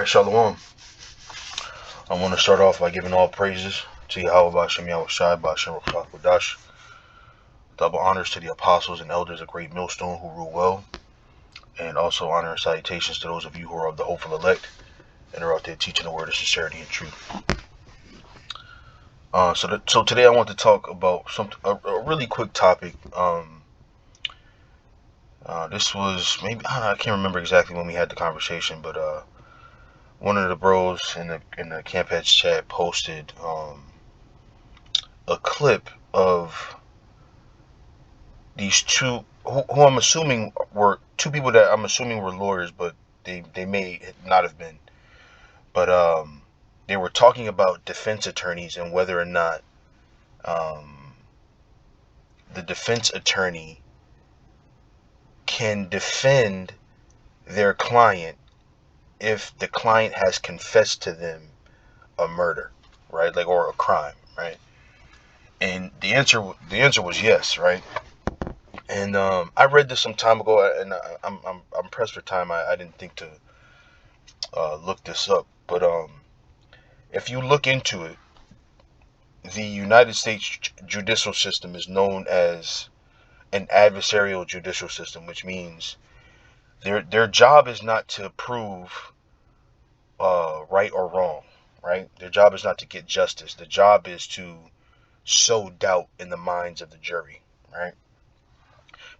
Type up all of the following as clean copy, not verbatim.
Alright, Shalom. I want to start off by giving all praises to Yahweh Bashem Yahushai Bashem Ruach HaKodesh. Double honors to the apostles and elders of Great Millstone who rule well. And also honor and salutations to those of you who are of the hopeful elect and are out there teaching the word of sincerity and truth. So today I want to talk about a really quick topic. This was maybe, I can't remember exactly when we had the conversation, but one of the bros in the Camp Heads chat posted a clip of these two who I'm assuming were two people that I'm assuming were lawyers, but they may not have been. But they were talking about defense attorneys and whether or not the defense attorney can defend their client if the client has confessed to them a murder, right? Like, or a crime, right? And the answer was yes, right? And I read this some time ago, and I'm pressed for time. I didn't think to look this up, but if you look into it, the United States judicial system is known as an adversarial judicial system, which means their job is not to prove right or wrong, right? Their job is not to get justice. The job is to sow doubt in the minds of the jury, right?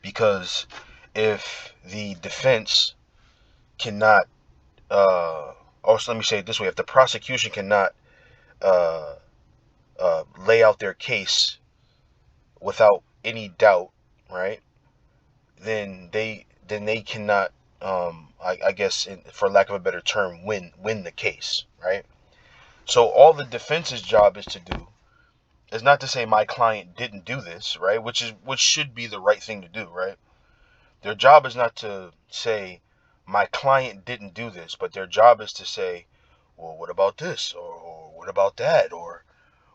Because if the defense cannot, also let me say it this way, if the prosecution cannot lay out their case without any doubt, right, then they cannot, I guess, for lack of a better term, win the case, right? So all the defense's job is to do is not to say my client didn't do this, right, which should be the right thing to do, right? Their job is not to say my client didn't do this, but their job is to say, well, what about this, or what about that, or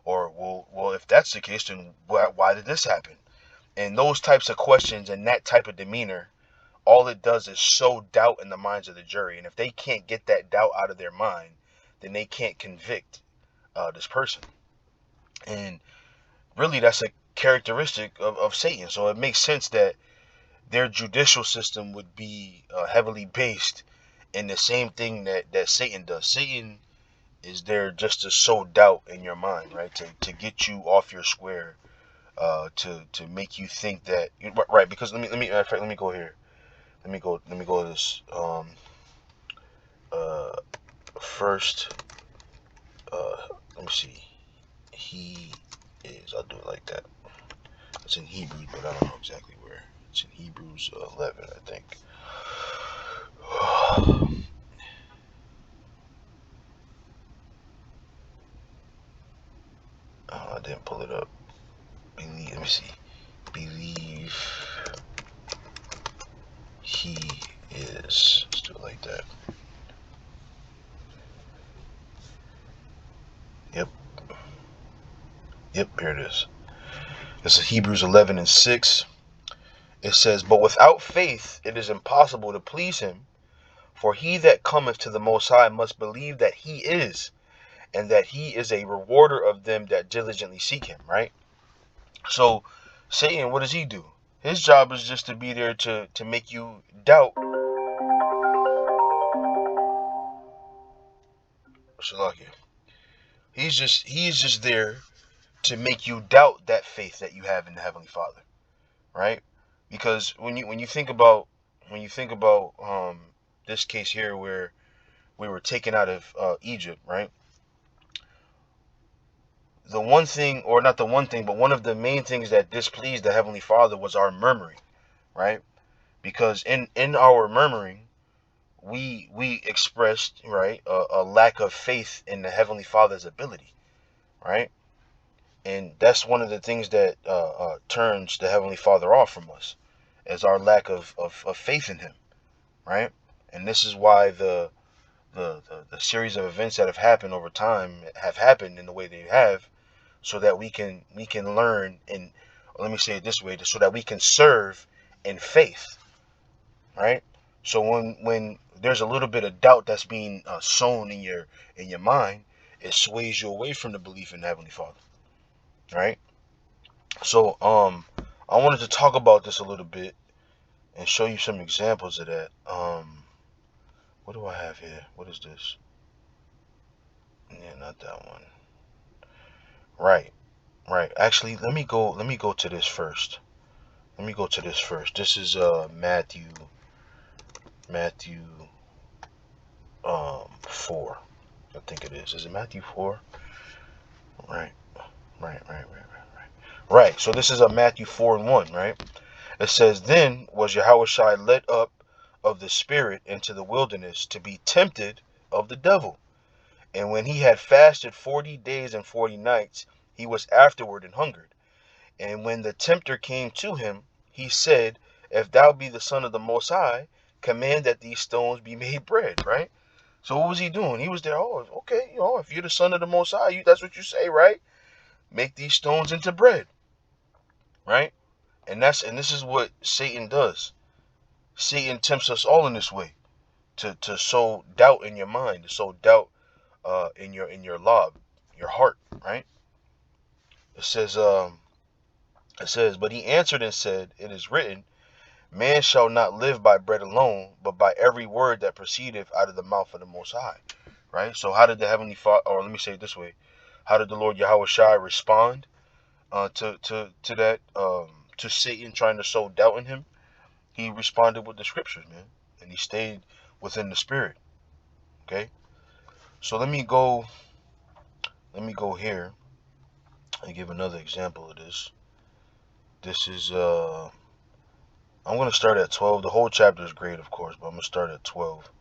well, if that's the case, then why did this happen? And those types of questions and that type of demeanor, all it does is sow doubt in the minds of the jury. And if they can't get that doubt out of their mind, then they can't convict this person. And really, that's a characteristic of Satan. So it makes sense that their judicial system would be heavily based in the same thing that Satan does. Satan is there just to sow doubt in your mind, right? To get you off your square, to make you think that, right? Because let me go here. Let me go to this. First, let me see. He is. I'll do it like that. It's in Hebrews, but I don't know exactly where. It's in Hebrews 11, I think. I didn't pull it up. Let me see. Believe he is. Let's do it like that. Yep, here it is. This is Hebrews 11 and 6. It says, but without faith it is impossible to please him. For he that cometh to the Most High must believe that he is, and that he is a rewarder of them that diligently seek him, right? So Satan, what does he do? His job is just to be there to make you doubt. Shalakia. He's just there to make you doubt that faith that you have in the Heavenly Father, right? Because when you think about this case here where we were taken out of Egypt, right? The one thing, or not the one thing, but one of the main things that displeased the Heavenly Father was our murmuring, right? Because in our murmuring, we expressed, right, a lack of faith in the Heavenly Father's ability, right? And that's one of the things that turns the Heavenly Father off from us, is our lack of faith in Him, right? And this is why the series of events that have happened over time have happened in the way they have, so that we can learn, and let me say it this way, so that we can serve in faith, right? So when there's a little bit of doubt that's being sown in your mind, it sways you away from the belief in the Heavenly Father, right? So I wanted to talk about this a little bit and show you some examples of that. What do I have here? What is this? Yeah, not that one. Right, right. Actually, let me go to this first. Let me go to this first. This is Matthew 4. I think it is. Is it Matthew 4? Right. Right. Right. So this is a Matthew 4 and 1, right? It says, "Then was Yahushua led up of the Spirit into the wilderness to be tempted of the devil. And when he had fasted 40 days and 40 nights, he was afterward and hungered. And when the tempter came to him, he said, If thou be the Son of the Most High, command that these stones be made bread," right? So what was he doing? He was there, oh, okay, if you're the Son of the Most High, that's what you say, right? Make these stones into bread, right? And this is what Satan does. Satan tempts us all in this way, to sow doubt in your mind, to sow doubt in your lob, your heart, right? It says, "But he answered and said, It is written, Man shall not live by bread alone, but by every word that proceedeth out of the mouth of the Most High." Right? So how did the Heavenly Father, or let me say it this way, how did the Lord Yahushua respond to that, to Satan trying to sow doubt in him? He responded with the scriptures, man, and he stayed within the Spirit. Okay? So let me go here and give another example of this. This is I'm going to start at 12. The whole chapter is great, of course, but I'm going to start at 12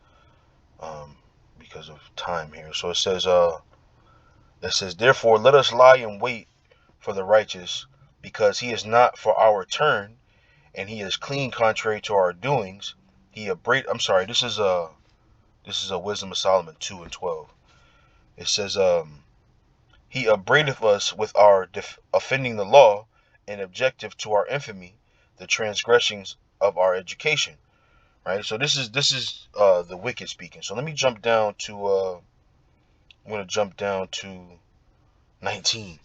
because of time here. So it says, "Therefore let us lie in wait for the righteous, because he is not for our turn, and he is clean contrary to our doings. I'm sorry, this is a Wisdom of Solomon 2 and 12. It says, he upbraideth us with our offending the law, and objective to our infamy, the transgressions of our education." Right. So this is the wicked speaking. So let me jump down to I'm going to jump down to 19.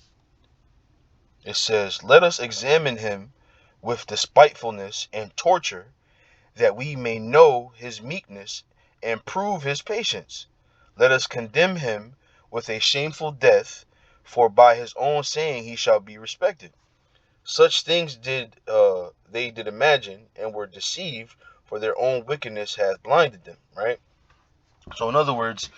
It says, "Let us examine him with despitefulness and torture, that we may know his meekness and prove his patience. Let us condemn him with a shameful death, for by his own saying he shall be respected. Such things they did imagine, and were deceived, for their own wickedness hath blinded them." Right. So in other words,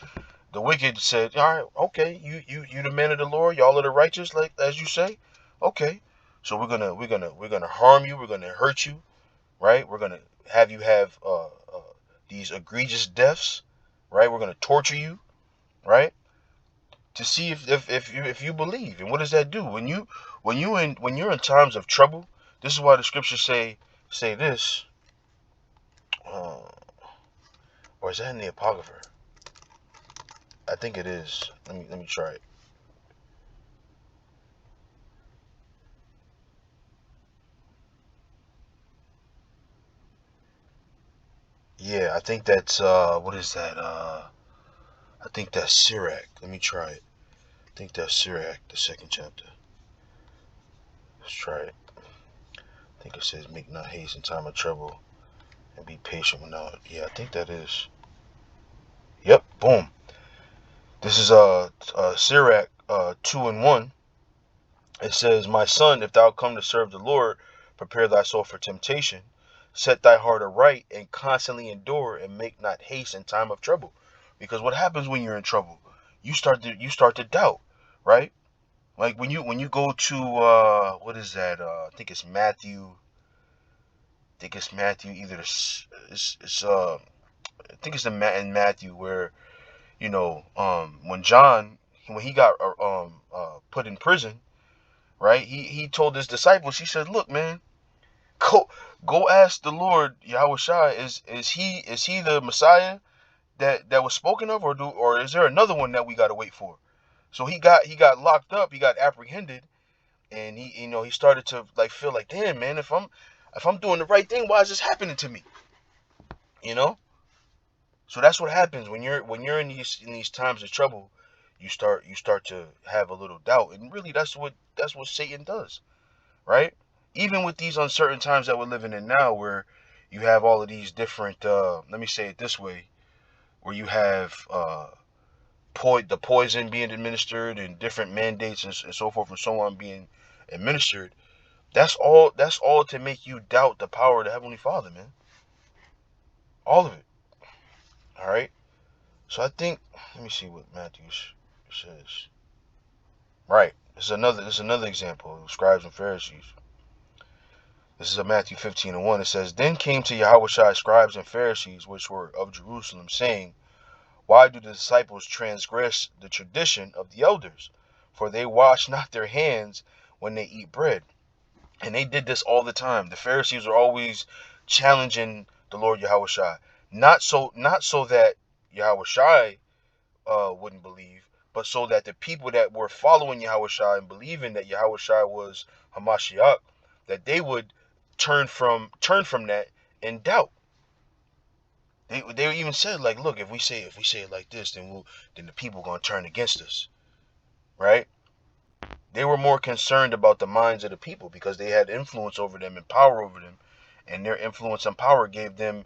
the wicked said, "All right, okay, you the men of the Lord, y'all are the righteous, like as you say. Okay, so we're gonna harm you, we're gonna hurt you, right? We're gonna have you have these egregious deaths, right? We're gonna torture you, right? To see if you believe." And what does that do when you're in times of trouble? This is why the scriptures say this. Uh, or is that in the Apocrypha? I think it is. Let me try it. Yeah, I think that's what is that? I think that's Sirach. Let me try it. I think that's Sirach, the second chapter. Let's try it. I think it says, "Make not haste in time of trouble, and be patient when now." Yeah, I think that is. Yep, boom. This is Sirach 2 and 1. It says, "My son, if thou come to serve the Lord, prepare thy soul for temptation. Set thy heart aright, and constantly endure, and make not haste in time of trouble." Because what happens when you're in trouble? You start to doubt, right? Like when you go to what is that? I think it's Matthew. I think it's Matthew. Either it's I think it's in Matthew where when John, when he got put in prison, right? He told his disciples. He said, "Look, man, go go ask the Lord Yahushua, is he the Messiah that was spoken of, or is there another one that we got to wait for?" So he got locked up. He got apprehended, and he started to like feel like, damn, man, if I'm doing the right thing, why is this happening to me? You know. So that's what happens when you're in these times of trouble. You start to have a little doubt, and really that's what Satan does, right? Even with these uncertain times that we're living in now, where you have all of these different, let me say it this way, where you have the poison being administered and different mandates and so forth and so on being administered. That's all to make you doubt the power of the Heavenly Father, man. All of it. All right. So I think, let me see what Matthew says. Right. This is another example of scribes and Pharisees. This is a Matthew 15:1. It says, Then came to Yahushua scribes and Pharisees, which were of Jerusalem, saying, Why do the disciples transgress the tradition of the elders? For they wash not their hands when they eat bread. And they did this all the time. The Pharisees were always challenging the Lord Yahushua. Not so that Yahushua wouldn't believe, but so that the people that were following Yahushua and believing that Yahushua was Hamashiach, that they would turn from that in doubt. They even said, like, look, if we say it like this, then the people gonna turn against us, right? They were more concerned about the minds of the people because they had influence over them and power over them, and their influence and power gave them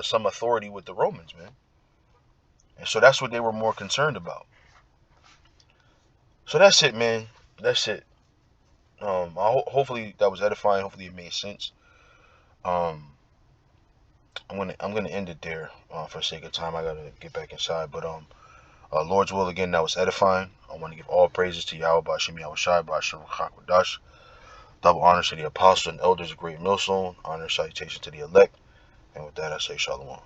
some authority with the Romans, man. And so that's what they were more concerned about. So that's it, man. That's it. Hopefully that was edifying. Hopefully it made sense. Um, I'm gonna end it there for the sake of time. I gotta get back inside, but Lord's will again. That was edifying. I want to give all praises to Yahweh Bashim Yahushai Bashar Hakwadash. Double honors to the apostles and elders of Great Millstone. Honor and salutation to the elect. And with that, I say Shalom.